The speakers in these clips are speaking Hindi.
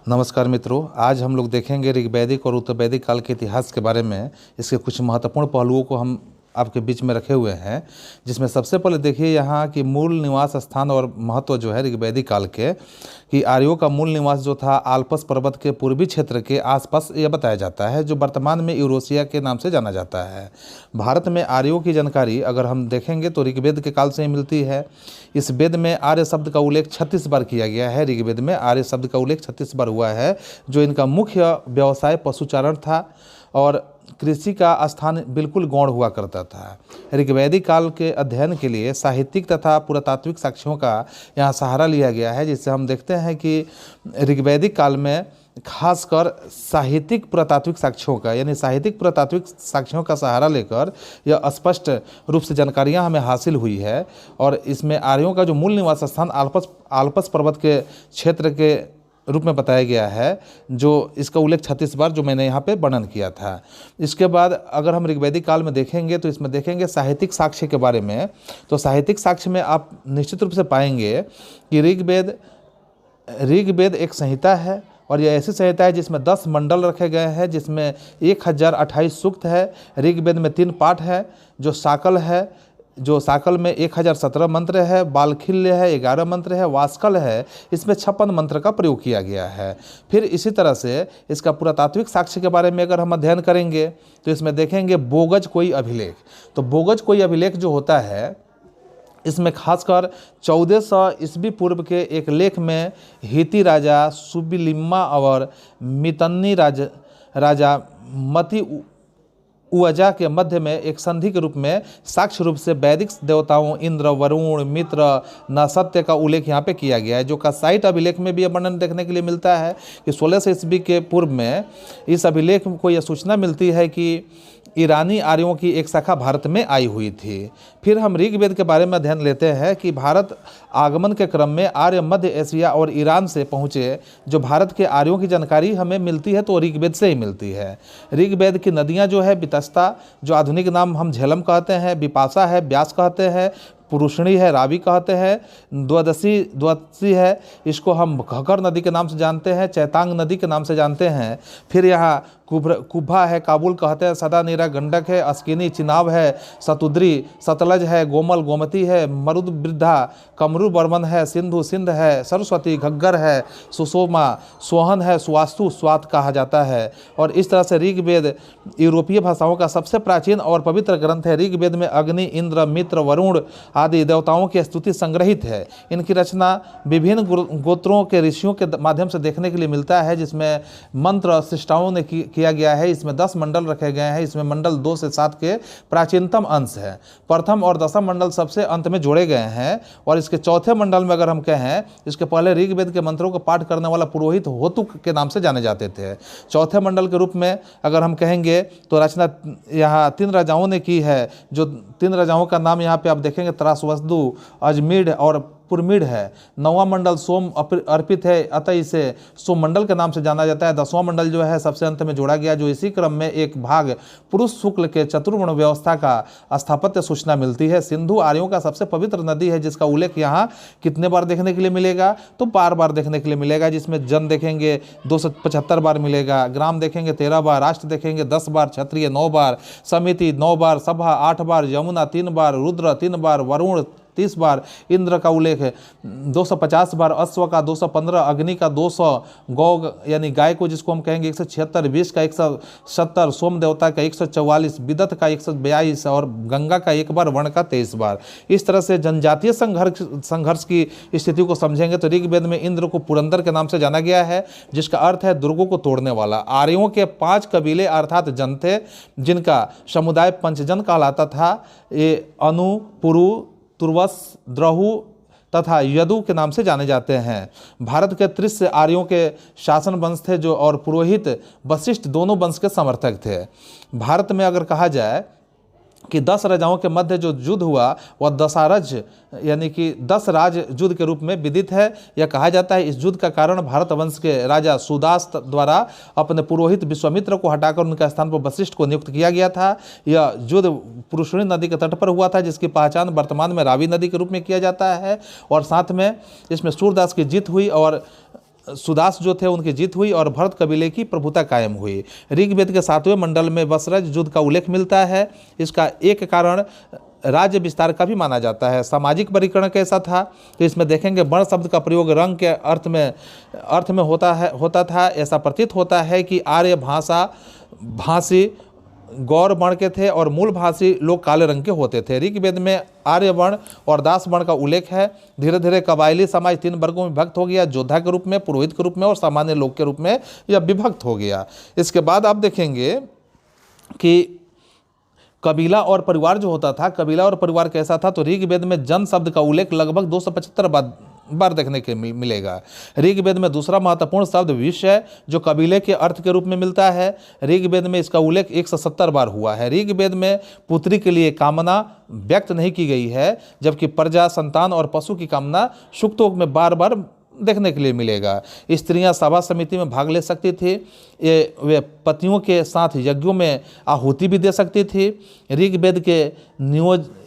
नमस्कार मित्रों, आज हम लोग देखेंगे ऋग्वैदिक और उत्तरवैदिक काल के इतिहास के बारे में। इसके कुछ महत्वपूर्ण पहलुओं को हम आपके बीच में रखे हुए हैं, जिसमें सबसे पहले देखिए यहाँ की मूल निवास स्थान और महत्व जो है ऋग्वैदिक काल के, कि आर्यों का मूल निवास जो था आल्पस पर्वत के पूर्वी क्षेत्र के आसपास यह बताया जाता है, जो वर्तमान में यूरोशिया के नाम से जाना जाता है। भारत में आर्यों की जानकारी अगर हम देखेंगे तो ऋग्वेद के काल से ही मिलती है। इस वेद में आर्य शब्द का उल्लेख 36 बार किया गया है। ऋग्वेद में आर्य शब्द का उल्लेख 36 बार हुआ है, जो इनका मुख्य व्यवसाय पशुचारण था और कृषि का स्थान बिल्कुल गौण हुआ करता था। ऋग्वैदिक काल के अध्ययन के लिए साहित्यिक तथा पुरातात्विक साक्ष्यों का यहाँ सहारा लिया गया है, जिससे हम देखते हैं कि ऋग्वैदिक काल में खासकर साहित्यिक पुरातात्विक साक्ष्यों का साहित्यिक पुरातात्विक साक्ष्यों का सहारा लेकर यह स्पष्ट रूप से जानकारियाँ हमें हासिल हुई है। और इसमें आर्यों का जो मूल निवास स्थान आल्पस पर्वत के क्षेत्र के रूप में बताया गया है, जो इसका उल्लेख 36 बार जो मैंने यहाँ पे वर्णन किया था। इसके बाद अगर हम ऋग्वैदिक काल में देखेंगे तो इसमें देखेंगे साहित्यिक साक्ष्य के बारे में। तो साहित्यिक साक्ष्य में आप निश्चित रूप से पाएंगे कि ऋग्वेद एक संहिता है, और यह ऐसी संहिता है जिसमें 10 मंडल रखे गए हैं, जिसमें 1028 सूक्त है। ऋग्वेद में 3 पाठ है, जो साकल में 1017 मंत्र है, बालखिल्य है 11 मंत्र है, वास्कल है, इसमें 56 मंत्र का प्रयोग किया गया है। फिर इसी तरह से इसका पुरातात्विक साक्ष्य के बारे में अगर हम अध्ययन करेंगे तो इसमें देखेंगे बोगज कोई अभिलेख। तो बोगज कोई अभिलेख जो होता है, इसमें खासकर 1400 ईस्वी पूर्व के एक लेख में हिती राजा सुबिलिम्मा और मितन्नी राजा मती उवजा के मध्य में एक संधि के रूप में साक्ष्य रूप से वैदिक देवताओं इंद्र, वरुण, मित्र, नसत्य का उल्लेख यहाँ पे किया गया है, जो कासाइट अभिलेख में भी यह वर्णन देखने के लिए मिलता है कि 1600 ईस्वी के पूर्व में इस अभिलेख को यह सूचना मिलती है कि ईरानी आर्यों की एक शाखा भारत में आई हुई थी। फिर हम ऋग्वेद के बारे में अध्ययन लेते हैं कि भारत आगमन के क्रम में आर्य मध्य एशिया और ईरान से पहुँचे। जो भारत के आर्यों की जानकारी हमें मिलती है तो ऋग्वेद से ही मिलती है। ऋग्वेद की नदियाँ जो है वितस्ता, जो आधुनिक नाम हम झेलम कहते हैं, विपाशा है, व्यास कहते हैं, पुरुषणी है, रावी कहते हैं, द्वादशी है, इसको हम घग्गर नदी के नाम से जानते हैं, चैतांग नदी के नाम से जानते हैं। फिर यहाँ कुब्भा है, काबुल कहते हैं, सदा नीरा गंडक है, अस्किनी चिनाब है, सतुद्री सतलज है, गोमल गोमती है, मरुद वृद्धा कमरू बर्मन है, सिंधु सिंध है, सरस्वती घग्गर है, सुषोमा सोहन है, सुवास्तु स्वात कहा जाता है। और इस तरह से ऋग्वेद यूरोपीय भाषाओं का सबसे प्राचीन और पवित्र ग्रंथ है। ऋग्वेद में अग्नि, इंद्र, मित्र, वरुण आदि देवताओं की स्तुति संग्रहित है। इनकी रचना विभिन्न गोत्रों के ऋषियों के माध्यम से देखने के लिए मिलता है, जिसमें मंत्र शिष्टाओं ने किया गया है। इसमें 10 मंडल रखे गए हैं। इसमें मंडल 2 से 7 के प्राचीनतम अंश है। प्रथम और दशम मंडल सबसे अंत में जोड़े गए हैं। और इसके चौथे मंडल में अगर हम कहें, इसके पहले ऋग्वेद के मंत्रों को पाठ करने वाला पुरोहित होतु के नाम से जाने जाते थे। चौथे मंडल के रूप में अगर हम कहेंगे तो रचना यहाँ 3 राजाओं ने की है। जो 3 राजाओं का नाम यहाँ पे आप देखेंगे, त्रासवस्दु, अजमीढ़ और पुरमीढ़ है। 9वां मंडल सोम अर्पित है, अतः इसे सोम मंडल के नाम से जाना जाता है। 10वां मंडल जो है सबसे अंत में जोड़ा गया, जो इसी क्रम में एक भाग पुरुष शुक्ल के चतुर्वर्ण व्यवस्था का स्थापत्य सूचना मिलती है। सिंधु आर्यों का सबसे पवित्र नदी है, जिसका उल्लेख यहाँ कितने बार देखने के लिए मिलेगा, तो 12 बार देखने के लिए मिलेगा, जिसमें जन देखेंगे 275 बार मिलेगा, ग्राम देखेंगे 13 बार, राष्ट्र देखेंगे 10 बार, क्षत्रिय 9 बार, समिति 9 बार, सभा 8 बार, यमुना 3 बार, रुद्र 3 बार, वरुण 30 बार, इंद्र का उल्लेख है 250 बार, अश्व का 215, अग्नि का 200, गौ यानी गाय को जिसको हम कहेंगे 176, विष का 170, सोम देवता का 144, विदत का 142 और गंगा का 1 बार, वर्ण का 23 बार। इस तरह से जनजातीय संघर्ष की स्थिति को समझेंगे तो ऋग्वेद में इंद्र को पुरंदर के नाम से जाना गया है, जिसका अर्थ है दुर्गों को तोड़ने वाला। आर्यों के 5 कबीले अर्थात जन थे, जिनका समुदाय पंचजन कहलाता था। ये अनु, पुरु, तुर्वस, द्रहु तथा यदु के नाम से जाने जाते हैं। भारत के 30 आर्यों के शासन वंश थे, जो और पुरोहित वशिष्ठ दोनों वंश के समर्थक थे। भारत में अगर कहा जाए कि 10 राजाओं के मध्य जो युद्ध हुआ वह दशारज यानी कि 10 राज युद्ध के रूप में विदित है। यह कहा जाता है इस युद्ध का कारण भारत वंश के राजा सुदास द्वारा अपने पुरोहित विश्वामित्र को हटाकर उनके स्थान पर वशिष्ठ को नियुक्त किया गया था। यह युद्ध पुरुषणी नदी के तट पर हुआ था, जिसकी पहचान वर्तमान में रावी नदी के रूप में किया जाता है। और साथ में इसमें सूरदास की जीत हुई और सुदास जो थे उनकी जीत हुई और भरत कबीले की प्रभुता कायम हुई। ऋग्वेद के 7वें मंडल में वसरज युद्ध का उल्लेख मिलता है। इसका एक कारण राज्य विस्तार का भी माना जाता है। सामाजिक वर्गीकरण कैसा था, तो इसमें देखेंगे वर्ण शब्द का प्रयोग रंग के अर्थ में होता था। ऐसा प्रतीत होता है कि आर्य भाषी गौर वर्ण के थे और मूल भाषी लोग काले रंग के होते थे। ऋग्वेद में आर्य वर्ण और दास वर्ण का उल्लेख है। धीरे धीरे कबायली समाज 3 वर्गों में विभक्त हो गया, योद्धा के रूप में, पुरोहित के रूप में और सामान्य लोग के रूप में यह विभक्त हो गया। इसके बाद आप देखेंगे कि कबीला और परिवार जो होता था, कबीला और परिवार कैसा था, तो ऋग्वेद में जन शब्द का उल्लेख लगभग 275 बार देखने के मिलेगा। ऋग्वेद में दूसरा महत्वपूर्ण शब्द विश्व है, जो कबीले के अर्थ के रूप में मिलता है। ऋग्वेद में इसका उल्लेख 170 बार हुआ है। ऋग्वेद में पुत्री के लिए कामना व्यक्त नहीं की गई है, जबकि प्रजा, संतान और पशु की कामना सूक्तों में बार बार देखने के लिए मिलेगा। स्त्रियां सभा समिति में भाग ले सकती थी। वे पतियों के साथ यज्ञों में आहुति भी दे सकती थी। ऋग्वेद के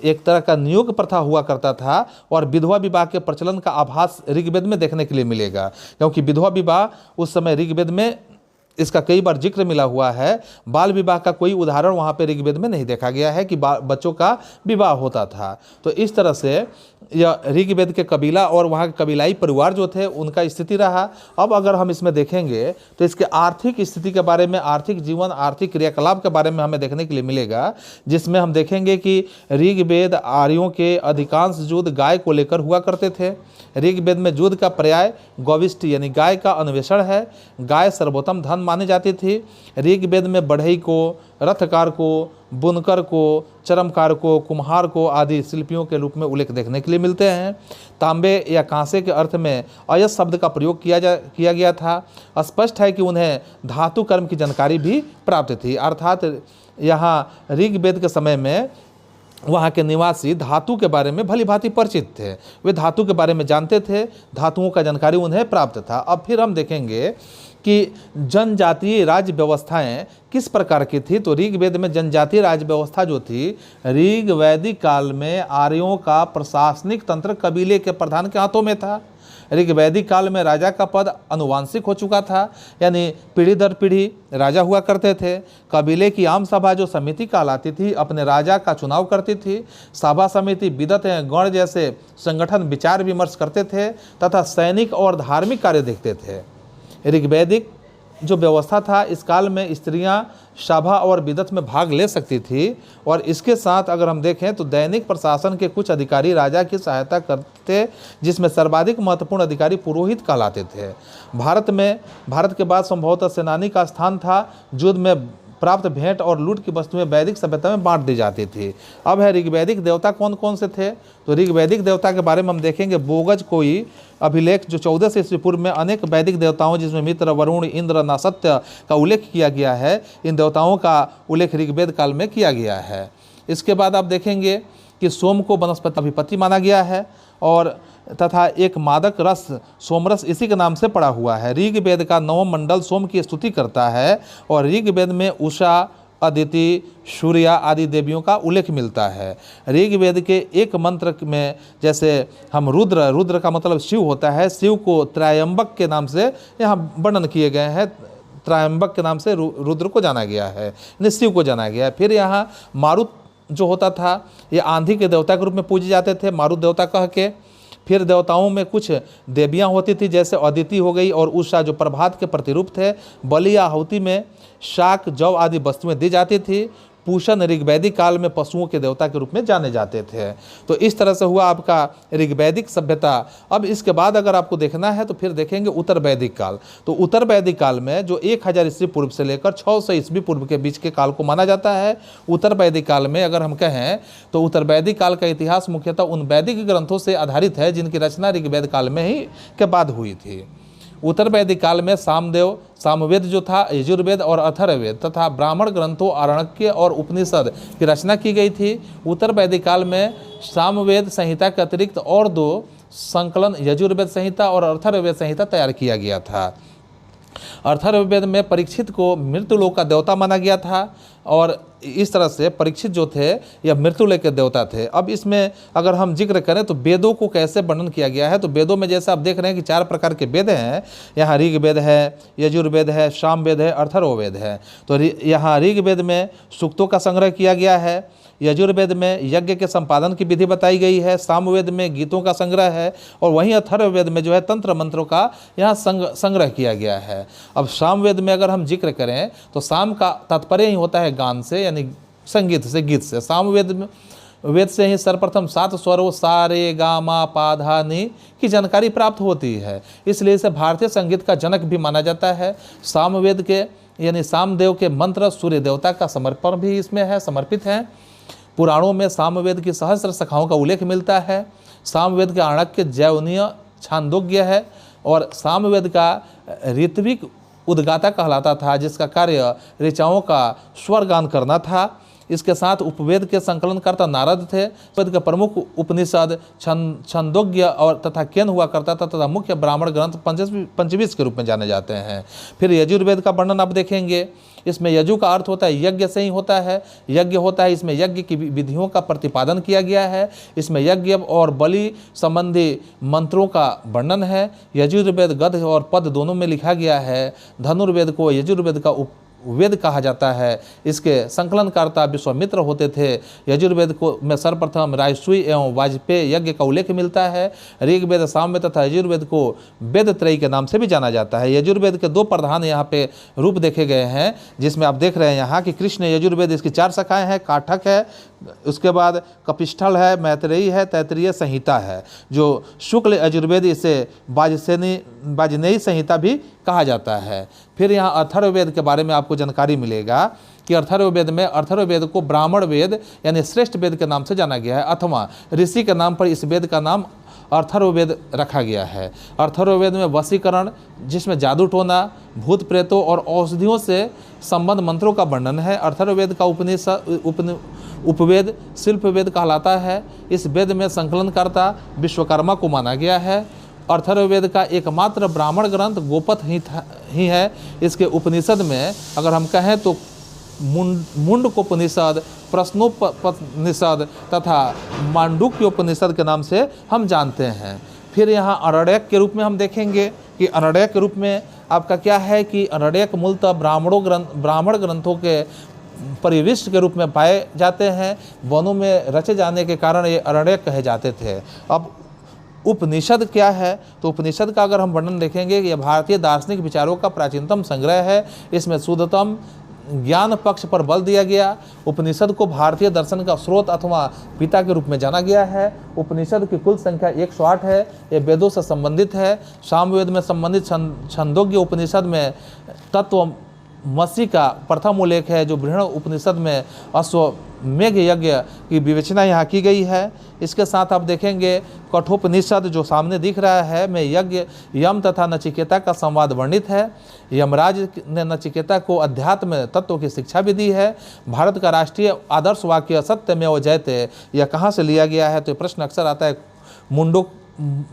एक तरह का नियोग प्रथा हुआ करता था और विधवा विवाह के प्रचलन का आभास ऋग्वेद में देखने के लिए मिलेगा, क्योंकि विधवा विवाह उस समय ऋग्वेद में इसका कई बार जिक्र मिला हुआ है। बाल विवाह का कोई उदाहरण वहाँ पे ऋग्वेद में नहीं देखा गया है कि बच्चों का विवाह होता था। तो इस तरह से यह ऋग्वेद के कबीला और वहाँ के कबीलाई परिवार जो थे उनका स्थिति रहा। अब अगर हम इसमें देखेंगे तो इसके आर्थिक स्थिति के बारे में, आर्थिक जीवन, आर्थिक क्रियाकलाप के बारे में हमें देखने के लिए मिलेगा, जिसमें हम देखेंगे कि ऋग्वेद आर्यों के अधिकांश युद्ध गाय को लेकर हुआ करते थे। ऋग्वेद में युद्ध का पर्याय गौविष्टि यानी गाय का अन्वेषण है। गाय सर्वोत्तम धन मानी जाती थी। ऋग्वेद में बढ़ई को, रथकार को, बुनकर को, चरमकार को, कुम्हार को आदि शिल्पियों के रूप में उल्लेख देखने के लिए मिलते हैं। तांबे या कांसे के अर्थ में अयस शब्द का प्रयोग किया गया था। स्पष्ट है कि उन्हें धातु कर्म की जानकारी भी प्राप्त थी, अर्थात यहाँ ऋग्वेद के समय में वहाँ के निवासी धातु के बारे में भली भांति परिचित थे। वे धातु के बारे में जानते थे, धातुओं का जानकारी उन्हें प्राप्त था। अब फिर हम देखेंगे कि जनजातीय राज्य व्यवस्थाएं किस प्रकार की थी। तो ऋग्वेद में जनजातीय राज्य व्यवस्था जो थी, ऋग्वैदिक काल में आर्यों का प्रशासनिक तंत्र कबीले के प्रधान के हाथों में था। ऋग्वैदिक काल में राजा का पद अनुवांशिक हो चुका था, यानी पीढ़ी दर पीढ़ी राजा हुआ करते थे। कबीले की आम सभा जो समिति कहलाती थी अपने राजा का चुनाव करती थी। सभा समिति विदत गण जैसे संगठन विचार विमर्श करते थे तथा सैनिक और धार्मिक कार्य देखते थे। ऋग्वैदिक जो व्यवस्था था, इस काल में स्त्रियां सभा और विदत में भाग ले सकती थी और इसके साथ अगर हम देखें तो दैनिक प्रशासन के कुछ अधिकारी राजा की सहायता करते, जिसमें सर्वाधिक महत्वपूर्ण अधिकारी पुरोहित कहलाते थे। भारत के बाद संभवतः सेनानी का स्थान था। युद्ध में प्राप्त भेंट और लूट की वस्तुएं वैदिक सभ्यता में बांट दी जाती थी। अब है ऋग्वैदिक देवता कौन कौन से थे, तो ऋग्वैदिक देवता के बारे में हम देखेंगे। बोगज कोई अभिलेख जो 1400 ईस्वी पूर्व में अनेक वैदिक देवताओं जिसमें मित्र, वरुण, इंद्र, नासत्य का उल्लेख किया गया है, इन देवताओं का उल्लेख ऋग्वेद काल में किया गया है। इसके बाद आप देखेंगे कि सोम को वनस्पति अधिपति माना गया है और तथा एक मादक रस सोमरस इसी के नाम से पड़ा हुआ है। ऋग्वेद का 9वां मंडल सोम की स्तुति करता है और ऋग्वेद में उषा, अदिति, सूर्या आदि देवियों का उल्लेख मिलता है। ऋग्वेद के एक मंत्र में जैसे हम रुद्र का मतलब शिव होता है, शिव को त्रयंबक के नाम से यहाँ वर्णन किए गए हैं। त्रयंबक के नाम से रुद्र को जाना गया है, यानी शिव को जाना गया है। फिर यहाँ मारुत जो होता था, ये आंधी के देवता के रूप में पूजे जाते थे, मारुत देवता कह के। फिर देवताओं में कुछ देवियां होती थी जैसे अदिति हो गई और उषा जो प्रभात के प्रतिरूप थे। बलि या आहुति में शाक, जौ आदि वस्तुएं दी जाती थी। पूषण ऋग्वैदिक काल में पशुओं के देवता के रूप में जाने जाते थे। तो इस तरह से हुआ आपका ऋग्वैदिक सभ्यता। अब इसके बाद अगर आपको देखना है तो फिर देखेंगे उत्तर वैदिक काल। तो उत्तर वैदिक काल में जो 1000 ईस्वी पूर्व से लेकर 600 ईस्वी पूर्व के बीच के काल को माना जाता है। उत्तर वैदिक काल में अगर हम कहें तो उत्तर वैदिक काल का इतिहास मुख्यतः उन वैदिक ग्रंथों से आधारित है जिनकी रचना ऋग्वेद काल में ही के बाद हुई थी। उत्तर वैदिक काल में सामवेद जो था, यजुर्वेद और अथर्ववेद तथा ब्राह्मण ग्रंथों, आरण्यक और उपनिषद की रचना की गई थी। उत्तर वैदिक काल में सामवेद संहिता के अतिरिक्त और 2 संकलन यजुर्वेद संहिता और अथर्ववेद संहिता तैयार किया गया था। अथर्ववेद में परीक्षित को मृत्युलोक का देवता माना गया था और इस तरह से परीक्षित जो थे यह मृत्युलोक के देवता थे। अब इसमें अगर हम जिक्र करें तो वेदों को कैसे वर्णन किया गया है, तो वेदों में जैसे आप देख रहे हैं कि 4 प्रकार के वेद हैं। यहाँ ऋग्वेद है, यजुर्वेद है, सामवेद है, अथर्ववेद है। तो यहाँ ऋग्वेद में सूक्तों का संग्रह किया गया है, यजुर्वेद में यज्ञ के संपादन की विधि बताई गई है, सामवेद में गीतों का संग्रह है और वहीं अथर्ववेद में जो है तंत्र मंत्रों का यहाँ संग्रह किया गया है। अब सामवेद में अगर हम जिक्र करें तो साम का तात्पर्य ही होता है गान से, यानी संगीत से, गीत से। वेद से ही सर्वप्रथम 7 स्वरों सा रे गा मा पा धा नी की जानकारी प्राप्त होती है, इसलिए इसे भारतीय संगीत का जनक भी माना जाता है। सामवेद के यानी सामदेव के मंत्र सूर्य देवता का समर्पण भी इसमें है, समर्पित हैं। पुराणों में सामवेद की सहस्र शाखाओं का उल्लेख मिलता है। सामवेद के आणक्य जैवनीय छांदोग्य है और सामवेद का ऋत्विक उद्गाता कहलाता था, जिसका कार्य ऋचाओं का स्वरगान करना था। इसके साथ उपवेद के संकलनकर्ता नारद थे। वेद का प्रमुख उपनिषद छंदोग्य और तथा केन हुआ करता था तथा मुख्य ब्राह्मण ग्रंथ पंचवीस के रूप में जाने जाते हैं। फिर यजुर्वेद का वर्णन आप देखेंगे, इसमें यजु का अर्थ होता है यज्ञ से ही होता है, यज्ञ होता है, इसमें यज्ञ की विधियों का प्रतिपादन किया गया है। इसमें यज्ञ और बलि संबंधी मंत्रों का वर्णन है। यजुर्वेद गद्य और पद दोनों में लिखा गया है। धनुर्वेद को यजुर्वेद का वेद कहा जाता है। इसके संकलनकर्ता विश्वामित्र होते थे। यजुर्वेद को में सर्वप्रथम राजसूय एवं वाजपेय यज्ञ का उल्लेख मिलता है। ऋग्वेद, सामवेद तथा यजुर्वेद को वेद त्रयी के नाम से भी जाना जाता है। यजुर्वेद के 2 प्रधान यहाँ पे रूप देखे गए हैं, जिसमें आप देख रहे हैं यहाँ कि कृष्ण यजुर्वेद, इसकी 4 शाखाएँ हैं। काठक है, उसके बाद कपिष्ठल है, मैत्रेयी है, तैत्तिरीय संहिता है। जो शुक्ल यजुर्वेद इसे वाजनेयी संहिता भी कहा जाता है। फिर यहाँ अथर्ववेद के बारे में आपको जानकारी मिलेगा कि अथर्ववेद को ब्राह्मण वेद यानी श्रेष्ठ वेद के नाम से जाना गया है, अथवा ऋषि के नाम पर इस वेद का नाम अथर्ववेद रखा गया है। अथर्ववेद में वशीकरण, जिसमें जादू टोना, भूत प्रेतों और औषधियों से संबंध मंत्रों का वर्णन है। अथर्ववेद का उपवेद शिल्पवेद कहलाता है। इस वेद में संकलनकर्ता विश्वकर्मा को माना गया है। अथर्ववेद का एकमात्र ब्राह्मण ग्रंथ गोपथ ही है। इसके उपनिषद में अगर हम कहें तो मुंडकोपनिषद, प्रश्नोपनिषद तथा मांडुक्योपनिषद के नाम से हम जानते हैं। फिर यहाँ अरण्यक के रूप में हम देखेंगे कि अरण्यक के रूप में आपका क्या है कि अरण्यक मूलतः ब्राह्मण ग्रंथों के परिविष्ट के रूप में पाए जाते हैं। वनों में रचे जाने के कारण ये अरण्यक कहे जाते थे। अब उपनिषद क्या है, तो उपनिषद का अगर हम वर्णन देखेंगे, यह भारतीय दार्शनिक विचारों का प्राचीनतम संग्रह है। इसमें शुद्धतम ज्ञान पक्ष पर बल दिया गया। उपनिषद को भारतीय दर्शन का स्रोत अथवा पिता के रूप में जाना गया है। उपनिषद की कुल संख्या 108 है। ये वेदों से संबंधित है। सामवेद में संबंधित छंदोग्य उपनिषद में तत्वमसि का प्रथम उल्लेख है, जो बृहण उपनिषद में अश्वमेघ यज्ञ की विवेचना यहाँ की गई है। इसके साथ आप देखेंगे कठोपनिषद जो सामने दिख रहा है में यज्ञ, यम तथा नचिकेता का संवाद वर्णित है। यमराज ने नचिकेता को अध्यात्म तत्व की शिक्षा भी दी है। भारत का राष्ट्रीय आदर्श वाक्य सत्यमेव जयते यह कहाँ से लिया गया है, तो प्रश्न अक्सर आता है।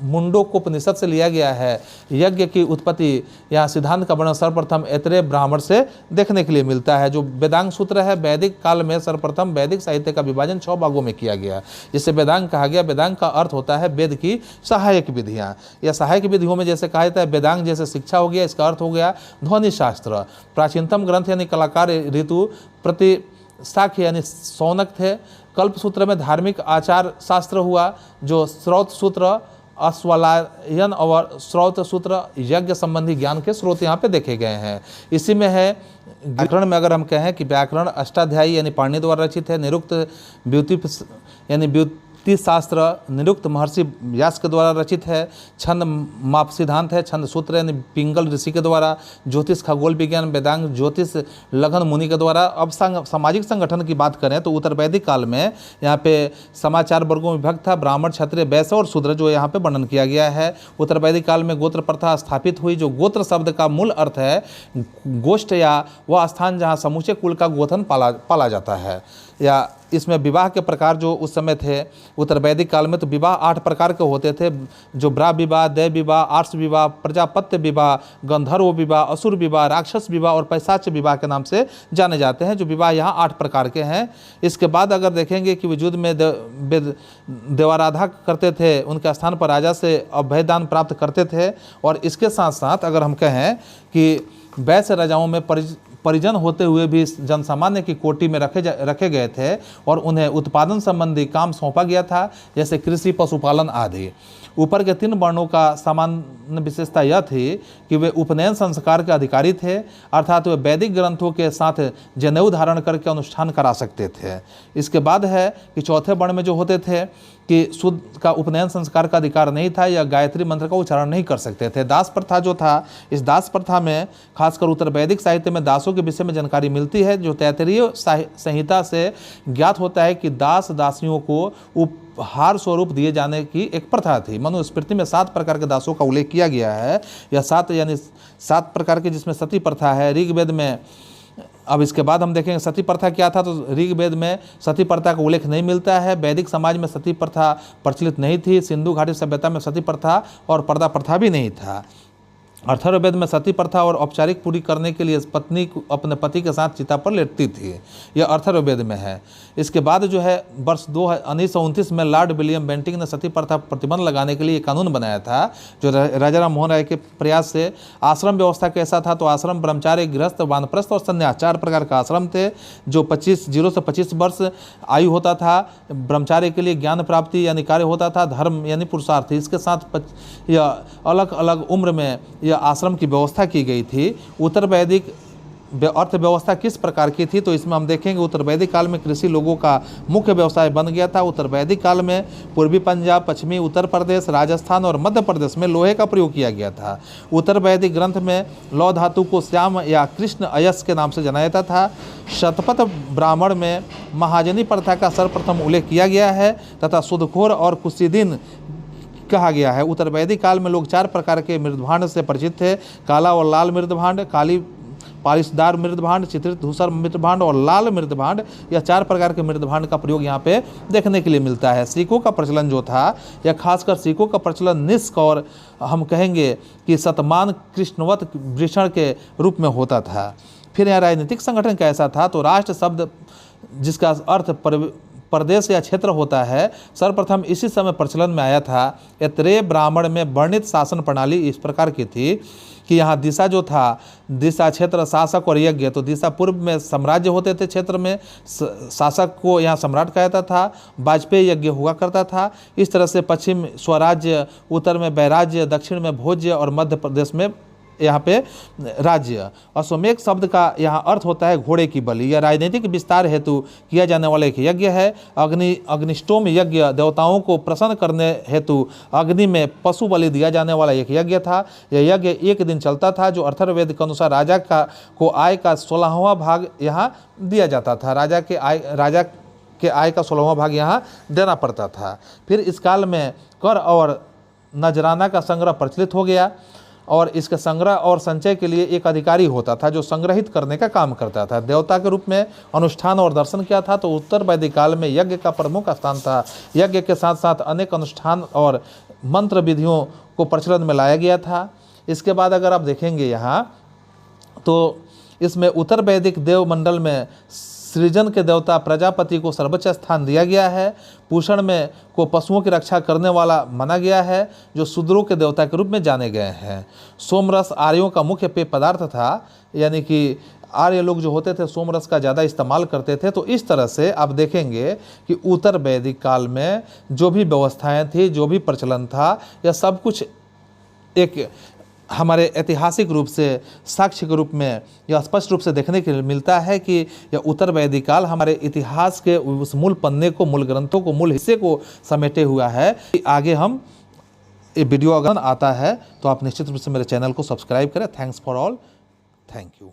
मुंडकोपनिषद से लिया गया है। यज्ञ की उत्पत्ति यहाँ सिद्धांत का वर्णन सर्वप्रथम ऐतरेय ब्राह्मण से देखने के लिए मिलता है। जो वेदांग सूत्र है, वैदिक काल में सर्वप्रथम वैदिक साहित्य का विभाजन 6 भागों में किया गया, जिसे वेदांग कहा गया। वेदांग का अर्थ होता है वेद की सहायक विधियाँ। या सहायक विधियों में जैसे कहा जाता है वेदांग जैसे शिक्षा हो गया, इसका अर्थ हो गया ध्वनि शास्त्र। प्राचीनतम ग्रंथ यानी कलाकार ऋतु प्रति साख्य यानी सौनक थे। कल्प सूत्र में धार्मिक आचार शास्त्र हुआ, जो स्रोत सूत्र, अश्वलायन और स्रोत सूत्र यज्ञ संबंधी ज्ञान के स्रोत यहाँ पे देखे गए हैं। इसी में है व्याकरण में अगर हम कहें कि व्याकरण अष्टाध्यायी यानी पाणिनि द्वारा रचित है। निरुक्त व्युत्पत्ति शास्त्र निरुक्त महर्षि व्यास के द्वारा रचित है। छंद माप सिद्धांत है, छंद सूत्र यानी पिंगल ऋषि के द्वारा। ज्योतिष खगोल विज्ञान वेदांग ज्योतिष लगन मुनि के द्वारा। अब सामाजिक संगठन की बात करें तो उत्तर वैदिक काल में यहाँ पे समाचार वर्गों में विभक्त था, ब्राह्मण, क्षत्रिय, वैश्य और शूद्र, जो यहाँ पे वर्णन किया गया है। उत्तर वैदिक काल में गोत्र प्रथा स्थापित हुई। जो गोत्र शब्द का मूल अर्थ है गोष्ठ या वह स्थान जहाँ समूचे कुल का गोथन पाला जाता है। या इसमें विवाह के प्रकार जो उस समय थे उत्तर वैदिक काल में, तो विवाह 8 प्रकार के होते थे, जो ब्रा विवाह, दैव विवाह, आर्ष विवाह, प्रजापत्य विवाह, गंधर्व विवाह, असुर विवाह, राक्षस विवाह और पैशाच विवाह के नाम से जाने जाते हैं, जो विवाह यहाँ 8 प्रकार के हैं। इसके बाद अगर देखेंगे कि वजूद में देवाराधा करते थे, उनके स्थान पर राजा से अभयदान प्राप्त करते थे। और इसके साथ साथ अगर हम कहें कि वैश्य राजाओं में परिजन होते हुए भी जनसामान्य की कोटि में रखे गए थे और उन्हें उत्पादन संबंधी काम सौंपा गया था, जैसे कृषि, पशुपालन आदि। ऊपर के 3 वर्णों का सामान्य विशेषता यह थी कि वे उपनयन संस्कार के अधिकारी थे, अर्थात वे वैदिक ग्रंथों के साथ जनेऊ धारण करके अनुष्ठान करा सकते थे। इसके बाद है कि चौथे वर्ण में जो होते थे कि शुद्ध का उपनयन संस्कार का अधिकार नहीं था या गायत्री मंत्र का उच्चारण नहीं कर सकते थे। दास प्रथा जो था, इस दास प्रथा में खासकर उत्तर वैदिक साहित्य में दासों के विषय में जानकारी मिलती है, जो तैत्तिरीय संहिता से ज्ञात होता है कि दास दासियों को उपहार स्वरूप दिए जाने की एक प्रथा थी। मनुस्मृति में 7 प्रकार के दासों का उल्लेख किया गया है, या 7 प्रकार के, जिसमें सती प्रथा है। ऋग्वेद में, अब इसके बाद हम देखेंगे सती प्रथा क्या था, तो ऋग्वेद में सती प्रथा का उल्लेख नहीं मिलता है। वैदिक समाज में सती प्रथा प्रचलित नहीं थी। सिंधु घाटी सभ्यता में सती प्रथा और पर्दा प्रथा भी नहीं था। अथर्ववेद में सती प्रथा और औपचारिक पूरी करने के लिए पत्नी अपने पति के साथ चिता पर लेटती थी, यह अथर्ववेद में है। इसके बाद जो है वर्ष 1929 में लॉर्ड विलियम बेंटिंग ने सती प्रथा प्रतिबंध लगाने के लिए कानून बनाया था, जो राजा राम मोहन राय के प्रयास से। आश्रम व्यवस्था कैसा था, तो आश्रम ब्रह्मचारी, गृहस्थ, वानप्रस्थ और संन्यास 4 प्रकार का आश्रम थे, जो 0 से 25 वर्ष आयु होता था। ब्रह्मचारी के लिए ज्ञान प्राप्ति यानी कार्य होता था, धर्म यानी पुरुषार्थ। इसके साथ यह अलग अलग उम्र में यह आश्रम की व्यवस्था की गई थी। उत्तर वैदिक अर्थव्यवस्था किस प्रकार की थी, तो इसमें हम देखेंगे उत्तर वैदिक काल में कृषि लोगों का मुख्य व्यवसाय बन गया था। उत्तर वैदिक काल में पूर्वी पंजाब, पश्चिमी उत्तर प्रदेश, राजस्थान और मध्य प्रदेश में लोहे का प्रयोग किया गया था। उत्तर वैदिक ग्रंथ में लौह धातु को श्याम या कृष्ण अयस के नाम से जाना जाता था। शतपथ ब्राह्मण में महाजनी प्रथा का सर्वप्रथम उल्लेख किया गया है तथा सुदखोर और कुशीदीन कहा गया है। उत्तर वैदिक काल में लोग 4 प्रकार के मृदभांड से परिचित थे, काला और लाल मृदभांड, काली पालिशदार मृदभांड, चित्रित धूसर मृदभांड और लाल मृदभांड। यह 4 प्रकार के मृदभांड का प्रयोग यहाँ पे देखने के लिए मिलता है। सिक्कों का प्रचलन जो था, यह खासकर सिक्कों का प्रचलन निष्क और हम कहेंगे कि शतमान कृष्णवत वृषण के रूप में होता था। फिर यह राजनीतिक संगठन कैसा था, तो राष्ट्र शब्द जिसका अर्थ प्रदेश या क्षेत्र होता है, सर्वप्रथम इसी समय प्रचलन में आया था। ऐतरेय ब्राह्मण में वर्णित शासन प्रणाली इस प्रकार की थी कि यहाँ दिशा जो था, दिशा क्षेत्र शासक और यज्ञ। तो दिशा पूर्व में साम्राज्य होते थे, क्षेत्र में शासक को यहाँ सम्राट कहता था, वाजपेयी यज्ञ हुआ करता था। इस तरह से पश्चिम स्वराज्य, उत्तर में वैराज्य, दक्षिण में भोज्य और मध्य प्रदेश में यहाँ पे राज्य। अश्वमेध शब्द का यहाँ अर्थ होता है घोड़े की बलि। यह राजनीतिक विस्तार हेतु किया जाने वाला एक यज्ञ है। अग्निष्टोम यज्ञ देवताओं को प्रसन्न करने हेतु अग्नि में पशु बलि दिया जाने वाला एक यज्ञ था। यह यज्ञ 1 दिन चलता था, जो अथर्ववेद के अनुसार राजा को आय का 16वां भाग यहाँ दिया जाता था। राजा के आय का 16वां भाग यहाँ देना पड़ता था। फिर इस काल में कर और नजराना का संग्रह प्रचलित हो गया और इसके संग्रह और संचय के लिए एक अधिकारी होता था, जो संग्रहित करने का काम करता था। देवता के रूप में अनुष्ठान और दर्शन किया था, तो उत्तर वैदिक काल में यज्ञ का प्रमुख स्थान था। यज्ञ के साथ साथ अनेक अनुष्ठान और मंत्र विधियों को प्रचलन में लाया गया था। इसके बाद अगर आप देखेंगे यहाँ, तो इसमें उत्तर वैदिक देव मंडल में सृजन के देवता प्रजापति को सर्वोच्च स्थान दिया गया है। पूषण में को पशुओं की रक्षा करने वाला माना गया है, जो शूद्रों के देवता के रूप में जाने गए हैं। सोमरस आर्यों का मुख्य पेय पदार्थ था, यानी कि आर्य लोग जो होते थे सोमरस का ज़्यादा इस्तेमाल करते थे। तो इस तरह से आप देखेंगे कि उत्तर वैदिक काल में जो भी व्यवस्थाएं थी, जो भी प्रचलन था, यह सब कुछ एक हमारे ऐतिहासिक रूप से साक्ष्य के रूप में यह स्पष्ट रूप से देखने के लिए मिलता है कि यह उत्तर वैदिक काल हमारे इतिहास के उस मूल पन्ने को, मूल ग्रंथों को, मूल हिस्से को समेटे हुआ है। आगे हम ये वीडियो अगर आता है तो आप निश्चित रूप से मेरे चैनल को सब्सक्राइब करें। Thanks for all, thank you.